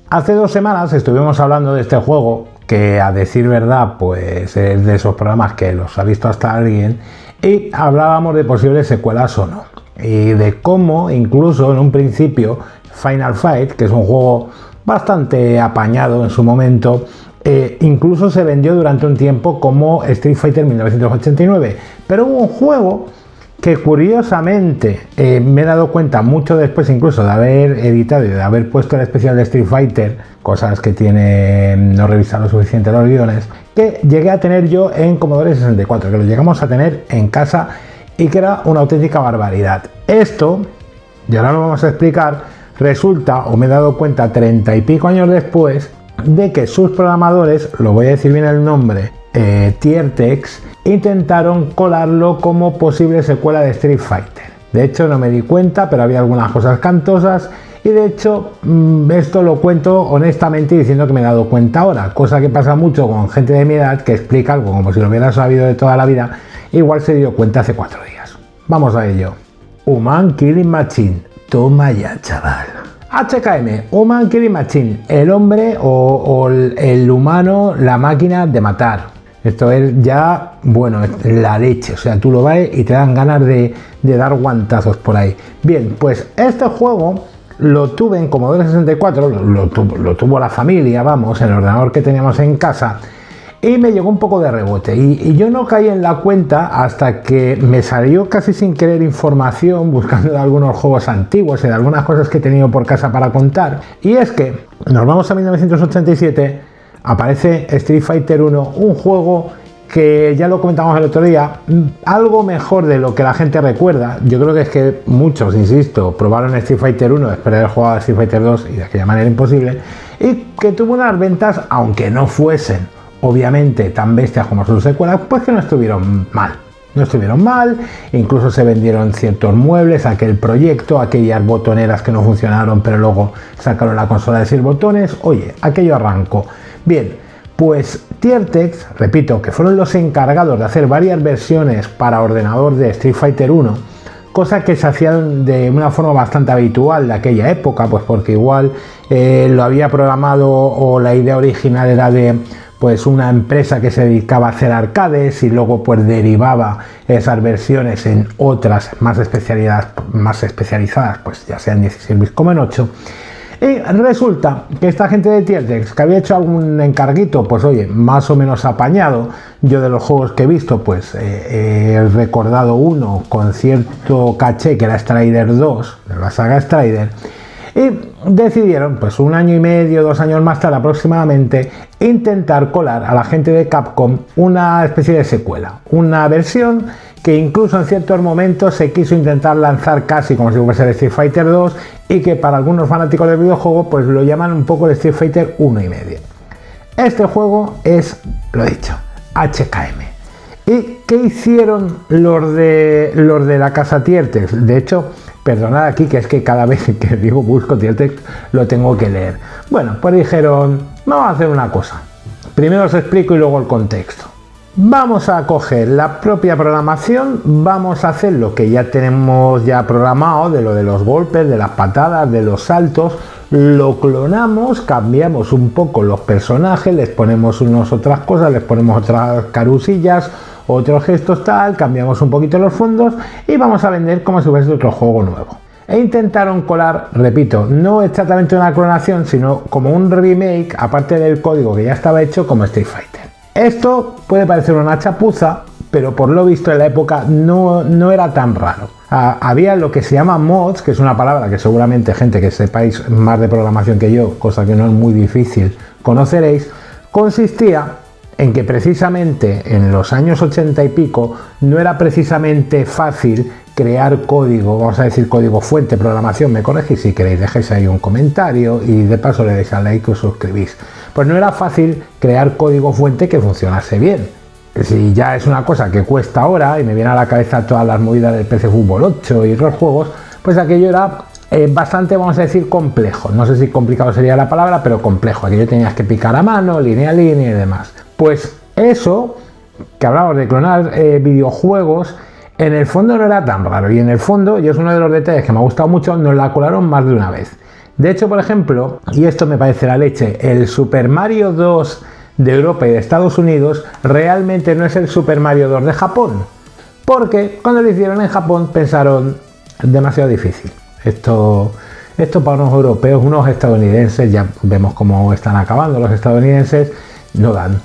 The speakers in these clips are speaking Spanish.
Hace 2 semanas estuvimos hablando de este juego, que a decir verdad, pues es de esos programas que los ha visto hasta alguien, y hablábamos de posibles secuelas o no. Y de cómo, incluso en un principio, Final Fight, que es un juego bastante apañado en su momento, incluso se vendió durante un tiempo como Street Fighter 1989. Pero hubo un juego que curiosamente me he dado cuenta mucho después incluso de haber editado y de haber puesto el especial de Street Fighter, cosas que tiene no revisar lo suficiente los guiones, que llegué a tener yo en Commodore 64, que lo llegamos a tener en casa y que era una auténtica barbaridad. Esto, y ahora lo vamos a explicar, resulta, o me he dado cuenta 30 y pico años después, de que sus programadores, lo voy a decir bien el nombre, Tiertex, intentaron colarlo como posible secuela de Street Fighter. De hecho no me di cuenta, pero había algunas cosas cantosas y de hecho esto lo cuento honestamente diciendo que me he dado cuenta ahora, cosa que pasa mucho con gente de mi edad que explica algo como si lo hubiera sabido de toda la vida, igual se dio cuenta hace 4 días. Vamos a ello. Human Killing Machine, toma ya, chaval. HKM, Human Killing Machine, el hombre o el humano, la máquina de matar. Esto es ya, bueno, la leche, o sea, tú lo ves y te dan ganas de dar guantazos por ahí. Bien, pues este juego lo tuve en Commodore 64, lo tuvo la familia, vamos, en el ordenador que teníamos en casa, y me llegó un poco de rebote. Y yo no caí en la cuenta hasta que me salió casi sin querer información buscando de algunos juegos antiguos y de algunas cosas que he tenido por casa para contar. Y es que nos vamos a 1987, aparece Street Fighter 1, un juego que ya lo comentamos el otro día, algo mejor de lo que la gente recuerda. Yo creo que es que muchos, insisto, probaron Street Fighter 1 después de haber jugado a Street Fighter 2 y de aquella manera imposible, y que tuvo unas ventas, aunque no fuesen obviamente tan bestias como sus secuelas, pues que no estuvieron mal. No estuvieron mal, incluso se vendieron ciertos muebles, aquel proyecto, aquellas botoneras que no funcionaron, pero luego sacaron la consola de 6 botones. Oye, aquello arrancó. Bien, pues Tiertex, repito, que fueron los encargados de hacer varias versiones para ordenador de Street Fighter 1, cosa que se hacían de una forma bastante habitual de aquella época, pues porque igual lo había programado o la idea original era de pues una empresa que se dedicaba a hacer arcades y luego pues derivaba esas versiones en otras más especializadas, pues ya sean 16 bits como en 8. Y resulta que esta gente de Tiertex, que había hecho algún encarguito, pues oye, más o menos apañado. Yo de los juegos que he visto, pues he recordado uno con cierto caché, que era Strider 2, de la saga Strider. Y decidieron, pues 1 año y medio, 2 años más tarde aproximadamente, intentar colar a la gente de Capcom una especie de secuela, una versión que incluso en ciertos momentos se quiso intentar lanzar casi como si fuese el Street Fighter 2 y que para algunos fanáticos del videojuego pues lo llaman un poco el Street Fighter 1,5. Este juego es, lo he dicho, HKM. ¿Y qué hicieron los de la casa Tiertex? De hecho, perdonad aquí que es que cada vez que digo busco Tiertex lo tengo que leer. Bueno, pues dijeron, vamos a hacer una cosa. Primero os explico y luego el contexto. Vamos a coger la propia programación, vamos a hacer lo que ya tenemos ya programado, de lo de los golpes, de las patadas, de los saltos, lo clonamos, cambiamos un poco los personajes, les ponemos otras cosas, les ponemos otras carusillas, otros gestos tal, cambiamos un poquito los fondos y vamos a vender como si fuese otro juego nuevo. E intentaron colar, repito, no exactamente una clonación, sino como un remake, aparte del código que ya estaba hecho como Street Fighter. Esto puede parecer una chapuza, pero por lo visto en la época no era tan raro. Había lo que se llama mods, que es una palabra que seguramente gente que sepáis más de programación que yo, cosa que no es muy difícil, conoceréis. Consistía en que precisamente en los años 80 y pico no era precisamente fácil crear código, vamos a decir código fuente, programación, me corregís si queréis, dejéis ahí un comentario y de paso le deis al like y os suscribís. Pues no era fácil crear código fuente que funcionase bien. Si ya es una cosa que cuesta ahora y me viene a la cabeza todas las movidas del PC Fútbol 8 y otros juegos, pues aquello era bastante, vamos a decir, complejo. No sé si complicado sería la palabra, pero complejo. Aquello tenías que picar a mano, línea a línea y demás. Pues eso, que hablamos de clonar videojuegos, en el fondo no era tan raro. Y en el fondo, y es uno de los detalles que me ha gustado mucho, nos la colaron más de una vez. De hecho, por ejemplo, y esto me parece la leche, el Super Mario 2 de Europa y de Estados Unidos realmente no es el Super Mario 2 de Japón, porque cuando lo hicieron en Japón pensaron demasiado difícil. Esto para unos europeos, unos estadounidenses, ya vemos cómo están acabando los estadounidenses, no dan.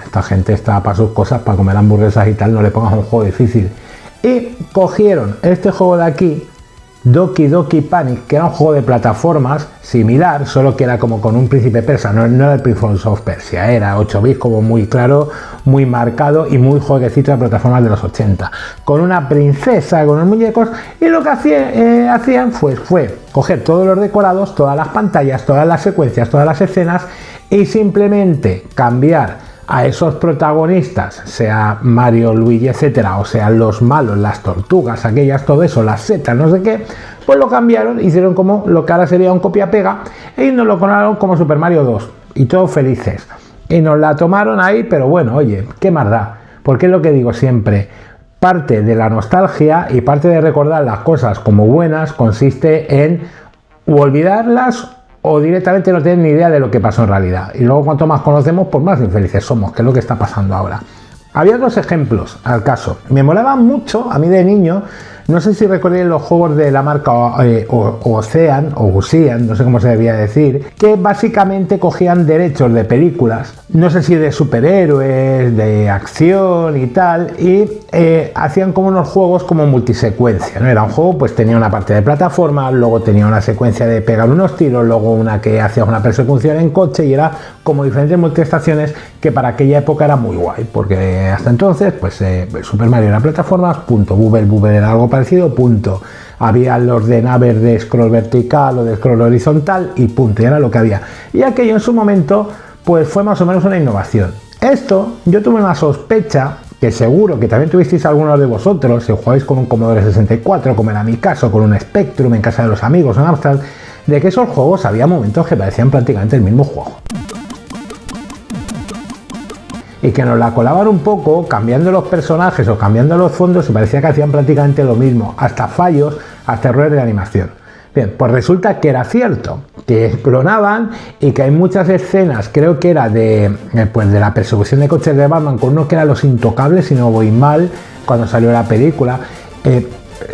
Esta gente está para sus cosas, para comer hamburguesas y tal, no le pongas un juego difícil. Y cogieron este juego de aquí, Doki Doki Panic, que era un juego de plataformas similar, solo que era como con un príncipe persa, no era el Prince of Persia, era 8 bits como muy claro, muy marcado y muy jueguecito de plataformas de los 80, con una princesa, con unos muñecos, y lo que hacían fue coger todos los decorados, todas las pantallas, todas las secuencias, todas las escenas y simplemente cambiar a esos protagonistas, sea Mario, Luigi, etcétera, o sean los malos, las tortugas, aquellas, todo eso, las setas, no sé qué, pues lo cambiaron, hicieron como lo que ahora sería un copia-pega y nos lo colocaron como Super Mario 2 y todos felices. Y nos la tomaron ahí, pero bueno, oye, qué más da, porque es lo que digo siempre, parte de la nostalgia y parte de recordar las cosas como buenas consiste en olvidarlas o directamente no tienen ni idea de lo que pasó en realidad. Y luego cuanto más conocemos, pues más infelices somos, que es lo que está pasando ahora. Había dos ejemplos al caso. Me molaban mucho, a mí de niño, no sé si recordáis los juegos de la marca Ocean, o Ocean, no sé cómo se debía decir, que básicamente cogían derechos de películas, no sé si de superhéroes, de acción y tal, y hacían como unos juegos como multisecuencia, ¿no? Era un juego, pues tenía una parte de plataforma, luego tenía una secuencia de pegar unos tiros, luego una que hacía una persecución en coche y era como diferentes multiestaciones que para aquella época era muy guay, porque hasta entonces, pues Super Mario era plataformas, punto, Bubble era algo parecido, punto. Había los de naves de scroll vertical o de scroll horizontal y punto, y era lo que había. Y aquello en su momento, pues fue más o menos una innovación. Esto, yo tuve una sospecha, que seguro que también tuvisteis algunos de vosotros, si jugáis con un Commodore 64, como era mi caso, con un Spectrum en casa de los amigos, en Amstrad, de que esos juegos había momentos que parecían prácticamente el mismo juego. Y que nos la colaban un poco, cambiando los personajes o cambiando los fondos, y parecía que hacían prácticamente lo mismo, hasta fallos, hasta errores de animación. Bien, pues resulta que era cierto, que clonaban y que hay muchas escenas, creo que era de la persecución de coches de Batman, con uno que era Los Intocables, si no voy mal, cuando salió la película.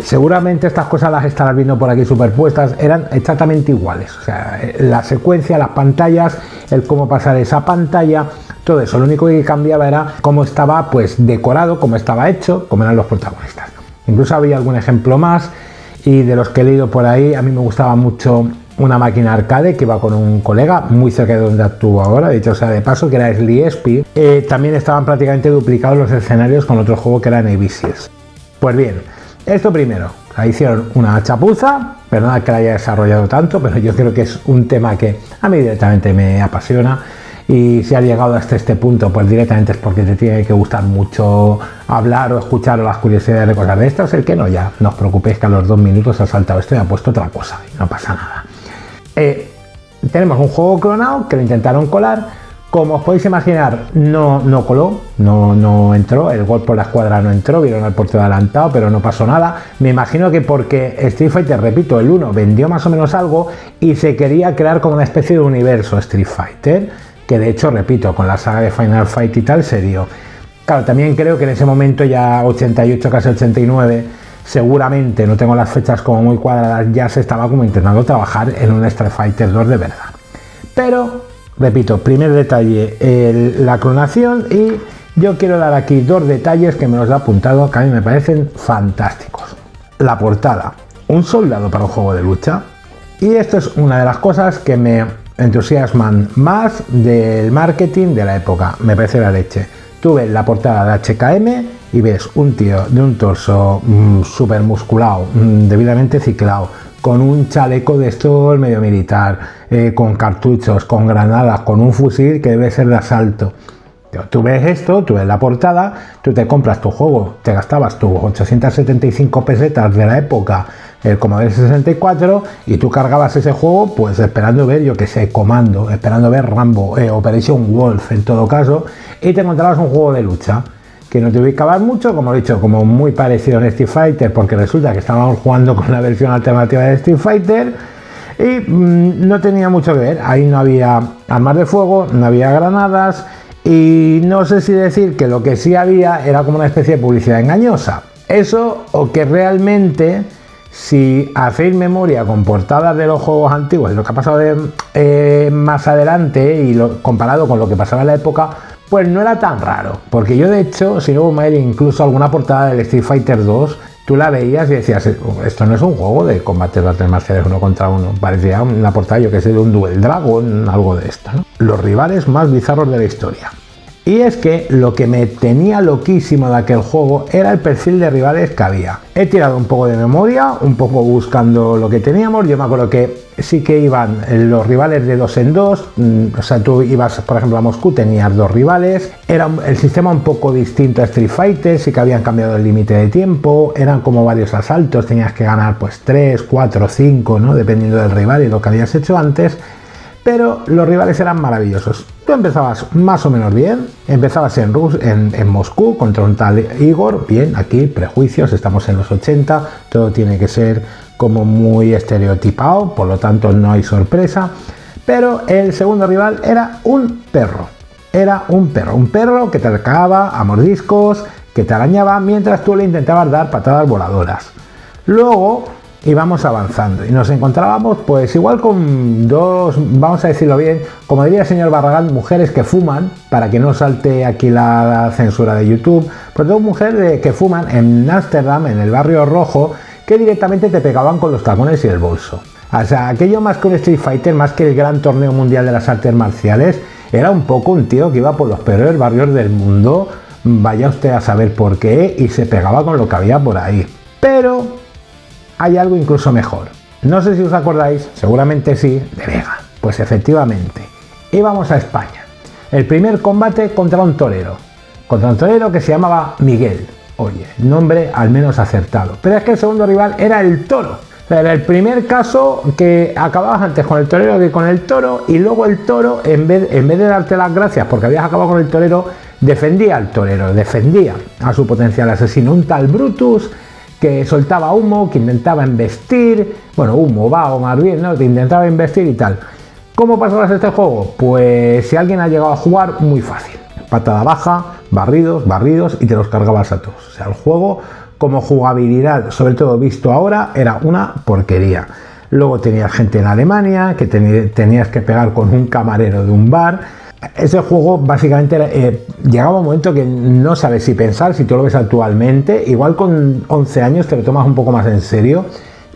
Seguramente estas cosas las estarás viendo por aquí superpuestas, eran exactamente iguales, o sea, la secuencia, las pantallas, el cómo pasar esa pantalla, todo eso, lo único que cambiaba era cómo estaba pues decorado, cómo estaba hecho, cómo eran los protagonistas. Incluso había algún ejemplo más, y de los que he leído por ahí, a mí me gustaba mucho una máquina arcade que iba con un colega muy cerca de donde actúo ahora, dicho sea de paso, que era Sliespy. También estaban prácticamente duplicados los escenarios con otro juego que era Navy Seals. Pues bien, esto primero, hicieron una chapuza, perdona que la haya desarrollado tanto, pero yo creo que es un tema que a mí directamente me apasiona, y si ha llegado hasta este punto, pues directamente es porque te tiene que gustar mucho hablar o escuchar las curiosidades de cosas de estas. El que no, ya no os preocupéis que a los 2 minutos ha saltado esto y ha puesto otra cosa y no pasa nada. Tenemos un juego clonado que lo intentaron colar. Como os podéis imaginar, no coló, no entró, el gol por la escuadra no entró, vieron al portero adelantado, pero no pasó nada. Me imagino que porque Street Fighter, repito, el 1 vendió más o menos algo y se quería crear como una especie de universo Street Fighter, que de hecho, repito, con la saga de Final Fight y tal se dio. Claro, también creo que en ese momento, ya 88, casi 89, seguramente, no tengo las fechas como muy cuadradas, ya se estaba como intentando trabajar en un Street Fighter 2 de verdad. Pero, repito, primer detalle, la clonación, y yo quiero dar aquí 2 detalles que me los he apuntado, que a mí me parecen fantásticos. La portada, un soldado para un juego de lucha, y esto es una de las cosas que me entusiasman más del marketing de la época, me parece la leche. Tú ves la portada de HKM y ves un tío de un torso súper musculado, debidamente ciclado, con un chaleco de esto medio militar, con cartuchos, con granadas, con un fusil que debe ser de asalto. Tú ves esto, tú ves la portada, tú te compras tu juego, te gastabas tus 875 pesetas de la época, el Commodore 64, y tú cargabas ese juego pues esperando ver, yo que sé, Comando, esperando ver Rambo, Operation Wolf en todo caso, y te encontrabas un juego de lucha que no te ubicabas mucho, como he dicho, como muy parecido a Street Fighter, porque resulta que estábamos jugando con la versión alternativa de Street Fighter, Y no tenía mucho que ver, ahí no había armas de fuego, no había granadas y no sé si decir que lo que sí había era como una especie de publicidad engañosa. Eso o que realmente si hacéis memoria con portadas de los juegos antiguos y lo que ha pasado más adelante y comparado con lo que pasaba en la época, pues no era tan raro. Porque yo de hecho, si no hubo mal, incluso alguna portada del Street Fighter 2, tú la veías y decías, esto no es un juego de combate de artes marciales uno contra uno, parecía una portada, yo que sé, de un Duel Dragon, algo de esto, ¿no? Los rivales más bizarros de la historia. Y es que lo que me tenía loquísimo de aquel juego era el perfil de rivales que había. He tirado un poco de memoria, un poco buscando lo que teníamos. Yo me acuerdo que sí que iban los rivales de 2 en 2. O sea, tú ibas, por ejemplo, a Moscú, tenías 2 rivales. Era el sistema un poco distinto a Street Fighter, sí que habían cambiado el límite de tiempo. Eran como varios asaltos, tenías que ganar pues 3, 4, 5, ¿no? Dependiendo del rival y lo que habías hecho antes. Pero los rivales eran maravillosos. Tú empezabas más o menos bien, empezabas en Moscú contra un tal Igor, bien, aquí prejuicios, estamos en los 80, todo tiene que ser como muy estereotipado, por lo tanto no hay sorpresa, pero el segundo rival era un perro, un perro que te cagaba a mordiscos, que te arañaba mientras tú le intentabas dar patadas voladoras. Luego íbamos avanzando y nos encontrábamos pues igual con 2, vamos a decirlo bien, como diría el señor Barragán, mujeres que fuman, para que no salte aquí la censura de YouTube, pues 2 mujeres que fuman en Ámsterdam, en el barrio rojo, que directamente te pegaban con los tacones y el bolso. O sea, aquello más que un Street Fighter, más que el gran torneo mundial de las artes marciales, era un poco un tío que iba por los peores barrios del mundo, vaya usted a saber por qué, y se pegaba con lo que había por ahí. Pero hay algo incluso mejor. No sé si os acordáis, seguramente sí, de Vega. Pues efectivamente, íbamos a España. El primer combate contra un torero que se llamaba Miguel. Oye, nombre al menos acertado. Pero es que el segundo rival era el toro. O sea, era el primer caso que acababas antes con el torero que con el toro, y luego el toro, en vez de darte las gracias porque habías acabado con el torero, defendía al torero, defendía a su potencial asesino, un tal Brutus, que soltaba humo, que intentaba embestir, bueno, humo, vaho más bien, ¿no? Que intentaba embestir y tal. ¿Cómo pasabas este juego? Pues si alguien ha llegado a jugar, muy fácil. Patada baja, barridos y te los cargabas a todos. O sea, el juego como jugabilidad, sobre todo visto ahora, era una porquería. Luego tenías gente en Alemania, que tenías que pegar con un camarero de un bar. Ese juego básicamente llegaba un momento que no sabes si pensar, si tú lo ves actualmente, igual con 11 años te lo tomas un poco más en serio,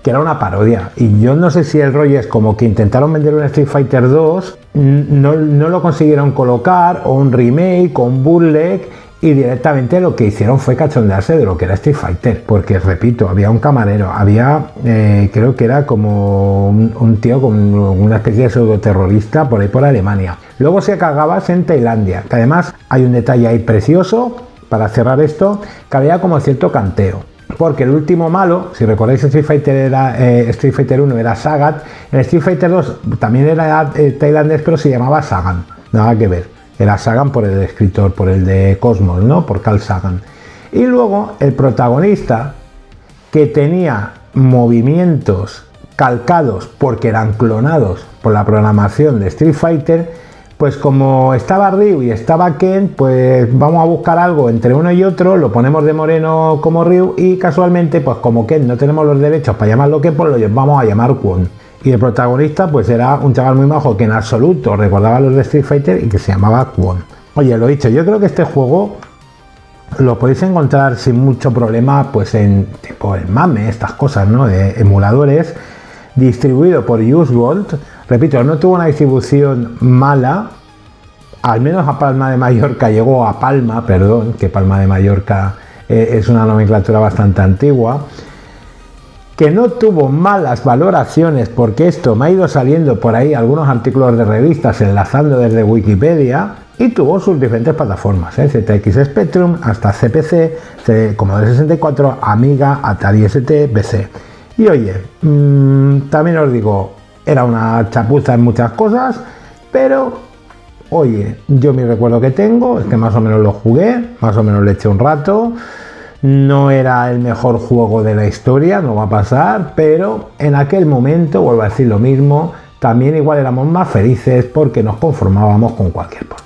que era una parodia. Y yo no sé si el rollo es como que intentaron vender un Street Fighter 2, no lo consiguieron colocar, o un remake, o un bootleg, y directamente lo que hicieron fue cachondearse de lo que era Street Fighter, porque repito, había un camarero, había, creo que era como un tío con una especie de pseudoterrorista por ahí por Alemania. Luego se cagabas en Tailandia, que además hay un detalle ahí precioso, para cerrar esto, que había como cierto canteo. Porque el último malo, si recordáis, Street Fighter 1 era Sagat, en Street Fighter 2 también era tailandés, pero se llamaba Sagan, nada que ver. Era Sagan por el escritor, por el de Cosmos, ¿no? Por Carl Sagan. Y luego el protagonista, que tenía movimientos calcados porque eran clonados por la programación de Street Fighter, pues como estaba Ryu y estaba Ken, pues vamos a buscar algo entre uno y otro, lo ponemos de moreno como Ryu y casualmente, pues como Ken no tenemos los derechos para llamarlo Ken, pues lo vamos a llamar Kwon. Y el protagonista pues era un chaval muy majo que en absoluto recordaba a los de Street Fighter y que se llamaba Kwon. Oye, lo dicho, yo creo que este juego lo podéis encontrar sin mucho problema pues en tipo el MAME, estas cosas, ¿no? De emuladores, distribuido por Useworld. Repito, no tuvo una distribución mala, al menos a Palma de Mallorca llegó a Palma, perdón, que Palma de Mallorca es una nomenclatura bastante antigua, que no tuvo malas valoraciones, porque esto me ha ido saliendo por ahí algunos artículos de revistas enlazando desde Wikipedia, y tuvo sus diferentes plataformas, ZX Spectrum, hasta CPC, Commodore 64, Amiga, Atari ST, PC. Y oye, también os digo, era una chapuza en muchas cosas, pero oye, yo mi recuerdo que tengo es que más o menos lo jugué, más o menos le eché un rato. No era el mejor juego de la historia, no va a pasar, pero en aquel momento, vuelvo a decir lo mismo, también igual éramos más felices porque nos conformábamos con cualquier cosa.